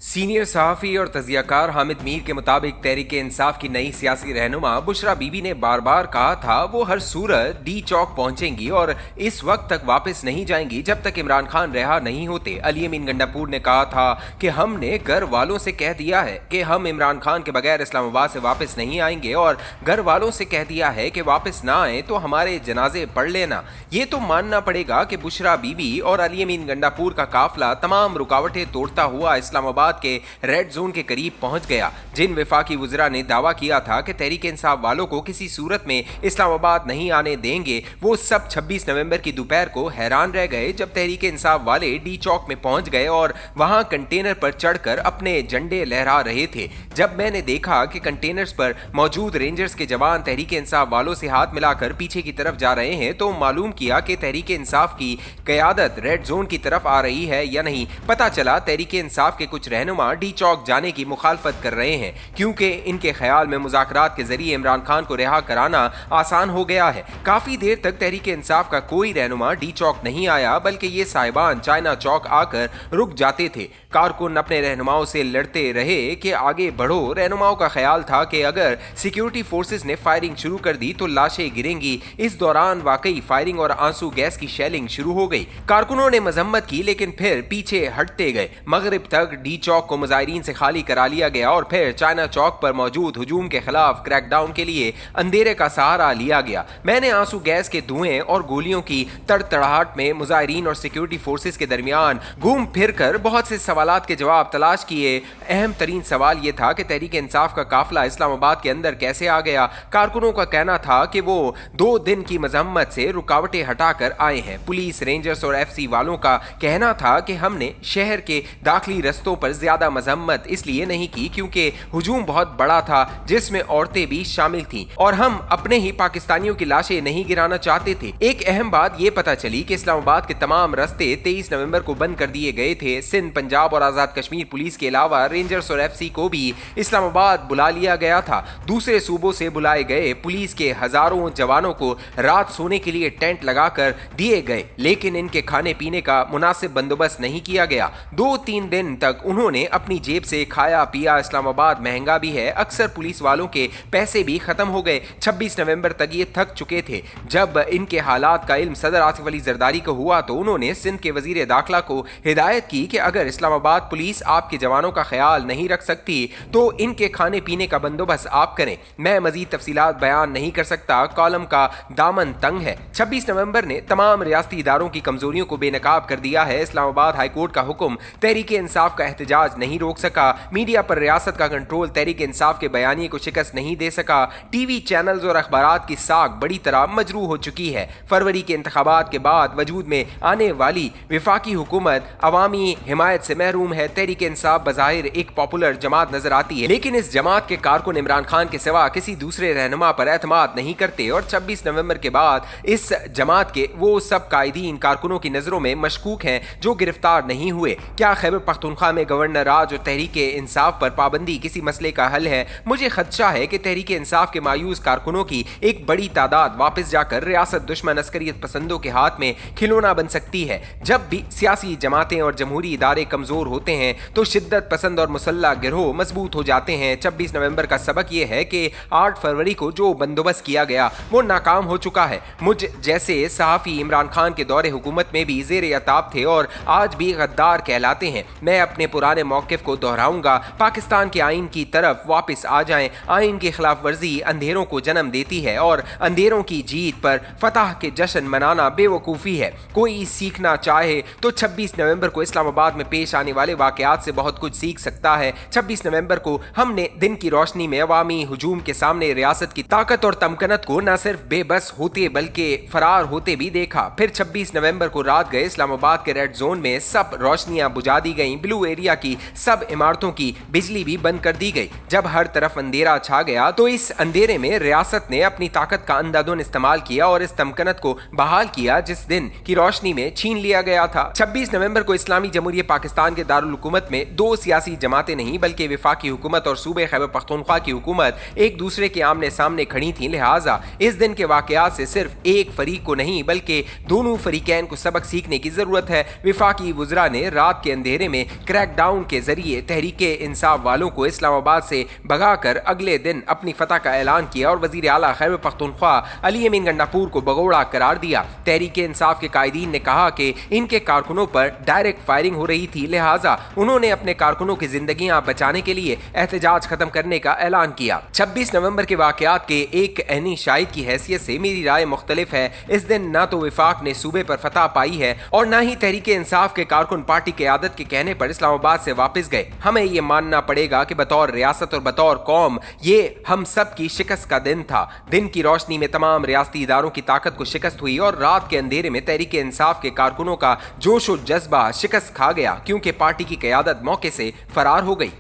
Senior सहाफ़ी और तज़कियाकार हामिद मीर के मुताबिक तहरीक इंसाफ की नई सियासी रहनुमा बुशरा बीबी ने बार बार कहा था वो हर सूरत डी चौक पहुंचेंगी और इस वक्त तक वापस नहीं जाएंगी जब तक इमरान खान रिहा नहीं होते। अली अमीन गंडापुर ने कहा था कि हमने घर वालों से कह दिया है कि हम इमरान खान के बगैर इस्लामाबाद से वापस नहीं आएंगे और घर वालों से कह दिया है कि वापस ना आए तो हमारे जनाजे पढ़ लेना। ये तो मानना पड़ेगा कि बुशरा बीबी और अली अमीन गंडापुर का काफिला तमाम रुकावटें तोड़ता हुआ इस्लामाबाद के रेड जोन के करीब पहुंच गया। जिन वफाकी वज़रा ने दावा किया था कि तहरीक इंसाफ वालों को किसी सूरत में इस्लामाबाद नहीं आने देंगे, वो सब 26 नवंबर की दोपहर को हैरान रह गए जब तहरीक इंसाफ वाले डी चौक में पहुंच गए और वहां कंटेनर पर चढ़कर अपने झंडे लहरा रहे थे। जब मैंने देखा कि कंटेनर्स पर मौजूद रेंजर्स के जवान तहरीक इंसाफ वालों से हाथ मिलाकर पीछे की तरफ जा रहे हैं तो मालूम किया कि तहरीक इंसाफ की क़यादत रेड जोन की तरफ आ रही है या नहीं। पता चला तहरीक इंसाफ के कुछ रहनुमा डी चौक जाने की मुखालफत कर रहे हैं क्योंकि इनके ख्याल में मुज़ाकरात के जरिए इमरान खान को रिहा कराना आसान हो गया है। काफी देर तक तहरीक इंसाफ का कोई रहनुमा डी चौक नहीं आया बल्कि ये साहिबान चाइना चौक आकर रुक जाते थे। कारकुन अपने रहनुमाओं से लड़ते रहे कि आगे बढ़ो। रहनुमाओं का ख्याल था कि अगर सिक्योरिटी फोर्सेस ने फायरिंग शुरू कर दी तो लाशें गिरेंगी। इस दौरान वाकई फायरिंग और आंसू गैस की शेलिंग शुरू हो गई। कारकुनों ने मजम्मत की लेकिन फिर पीछे हटते गए। मगरिब तक डी चौक को मुजाहिरीन से खाली करा लिया गया और फिर चाइना चौक पर मौजूद हुजूम के खिलाफ क्रैकडाउन के लिए अंधेरे का सहारा लिया गया। मैंने आंसू गैस के धुएं और गोलियों की तड़तड़ाहट में मुजाहिरीन और सिक्योरिटी फोर्सेस के दरमियान घूम फिर कर बहुत से सवालात के जवाब तलाश किए। अहम तरीन सवाल यह था कि तहरीक इंसाफ का काफिला इस्लामाबाद के अंदर कैसे आ गया। कारकुनों का कहना था कि वो 2 दिन की मजम्मत से रुकावटें हटाकर आए हैं। पुलिस, रेंजर्स और एफसी वालों का कहना था कि हमने शहर के दाखिली रस्तों पर ज्यादा मजम्मत इसलिए नहीं की क्योंकि हुजूम बहुत बड़ा था जिसमें औरतें भी शामिल थीं और हम अपने ही पाकिस्तानियों की लाशें नहीं गिराना चाहते थे। एक अहम बात यह पता चली कि इस्लामाबाद के तमाम रास्ते 23 नवंबर को बंद कर दिए गए थे। सिंध, पंजाब और आजाद कश्मीर पुलिस के अलावा रेंजर्स और एफसी को भी इस्लामाबाद बुला लिया गया था। दूसरे सूबों से बुलाए गए पुलिस के हजारों जवानों को रात सोने के लिए टेंट लगाकर दिए गए लेकिन इनके खाने पीने का मुनासिब बंदोबस्त नहीं किया गया। 2-3 दिन तक उन्होंने अपनी जेब से खाया पिया। इस्लामाबाद महंगा भी है, अक्सर पुलिस वालों के पैसे भी खत्म हो गए। 26 नवंबर तक ये थक चुके थे। जब इनके हालात का इल्म सदर आसिफ अली जरदारी को हुआ तो उन्होंने सिंध के वजीर दाखिला को हिदायत की कि अगर इस्लामाबाद पुलिस आपके जवानों का ख्याल नहीं रख सकती तो इनके खाने पीने का बंदोबस्त आप करें। मैं मजीद तफसीलात बयान नहीं कर सकता, कॉलम का दामन तंग है। 26 नवंबर ने तमाम रियासती इदारों की कमजोरियों को बेनकाब कर दिया है। इस्लामाबाद हाईकोर्ट का हुक्म तहरीक इंसाफ का एहतजाज नहीं रोक सका। मीडिया पर रियासत का कंट्रोल तहरीक इंसाफ के बयानिए को शिकस्त नहीं दे सका। टीवी चैनल्स और अखबारात की साख बड़ी तरह मजरू हो चुकी है। फरवरी के इंतखाबात के बाद वजूद में आने वाली विफाकी हुकूमत अवामी हिमायत से महरूम है। तहरीक इंसाफ बज़ाहिर एक पॉपुलर जमात नजर आती है लेकिन इस जमात के कारकुन इमरान खान के सिवा किसी दूसरे रहनुमा पर एतमाद नहीं करते और 26 नवंबर के बाद इस जमात के वो सब कायदीन कारकुनों की नजरों में मशकूक हैं जो गिरफ्तार नहीं हुए। क्या खैबर पख्तूनख्वा में गवर्नर राज और तहरीक इंसाफ पर पाबंदी किसी मसले का हल है? मुझे खदशा है कि तहरीक इंसाफ के मायूस कारकुनों की एक बड़ी तादाद वापस जाकर रियासत दुश्मन अस्करियत पसंदों के हाथ में खिलौना बन सकती है। जब भी सियासी जमातें और जमहूरी इदारे कमजोर होते हैं तो शिद्दत पसंद और मुसल्ला गिरोह मजबूत हो जाते हैं। 26 नवंबर का सबक यह है कि 8 फरवरी को जो बंदोबस्त किया गया वो नाकाम हो चुका है। मुझ जैसे सहाफ़ी इमरान खान के दौरे हुकूमत में भी ज़ेर अताब थे और आज भी गद्दार कहलाते हैं। मैं अपने पुराने मौक़िफ़ को दोहराऊंगा, पाकिस्तान के आइन की तरफ वापस आ जाएं। आइन की खिलाफ वर्जी अंधेरों को जन्म देती है और अंधेरों की जीत पर फतह के जश्न मनाना बेवकूफ़ी है। कोई सीखना चाहे तो 26 नवंबर को इस्लामाबाद में पेश आने वाले वाक़यात से बहुत कुछ सीख सकता है। 26 नवंबर को हमने दिन की रोशनी में अवामी हुजूम के सामने रियासत की ताकत और तमकनत को न सिर्फ बेबस होते बल्कि फरार होते भी देखा। फिर 26 नवंबर को रात गए इस्लामाबाद के रेड जोन में सब रोशनियां बुझा दी गईं। ब्लू एरिया की सब इमारतों की बिजली भी बंद कर दी गई। जब हर तरफ अंधेरा छा गया तो इस अंधेरे में रियासत ने अपनी ताकत का अंधाधुन इस्तेमाल किया और इस तमकनत को बहाल किया जिस दिन की रोशनी में छीन लिया गया था। 26 नवंबर को इस्लामी जमहूरियत पाकिस्तान के दारुल हुकूमत में 2 सियासी जमातें नहीं बल्कि वफाकी हुकूमत और सूबे खैबर पख्तूनख्वा की हुकूमत एक दूसरे के आमने सामने खड़ी थी। लिहाजा इस दिन के वाकयात से सिर्फ एक फरीक को नहीं बल्कि दोनों फरीकैन को सबक सीखने की जरूरत है। वफाकी वज़रा ने रात के अंधेरे में क्रैकडाउन ग्राउंड के जरिए तहरीक इंसाफ वालों को इस्लामाबाद से भगाकर अगले दिन अपनी फतह का ऐलान किया और वजीर आला खैबर पख्तूनख्वा अली अमीन गंडापुर को भगोड़ा करार दिया। तहरीक इंसाफ के कायदीन ने कहा कि इनके कारकुनों पर डायरेक्ट फायरिंग हो रही थी, लिहाजा उन्होंने अपने कारकुनों की जिंदगियां बचाने के लिए एहतजाज खत्म करने का ऐलान किया। 26 नवंबर के वाकयात के एक ऐनी शाहिद की हैसियत से मेरी राय मुख्तलिफ है। इस दिन न तो विफाक ने सूबे पर फतह पाई है और न ही तहरीक इंसाफ के कारकुन पार्टी क़यादत के कहने पर इस्लामाबाद से वापस गए। हमें ये मानना पड़ेगा कि बतौर रियासत और बतौर कौम ये हम सब की शिकस्त का दिन था। दिन की रोशनी में तमाम रियासती इदारों की ताकत को शिकस्त हुई और रात के अंधेरे में तहरीक इंसाफ के कारकुनों का जोश और जज्बा शिकस्त खा गया, क्योंकि पार्टी की क़यादत मौके से फरार हो गई।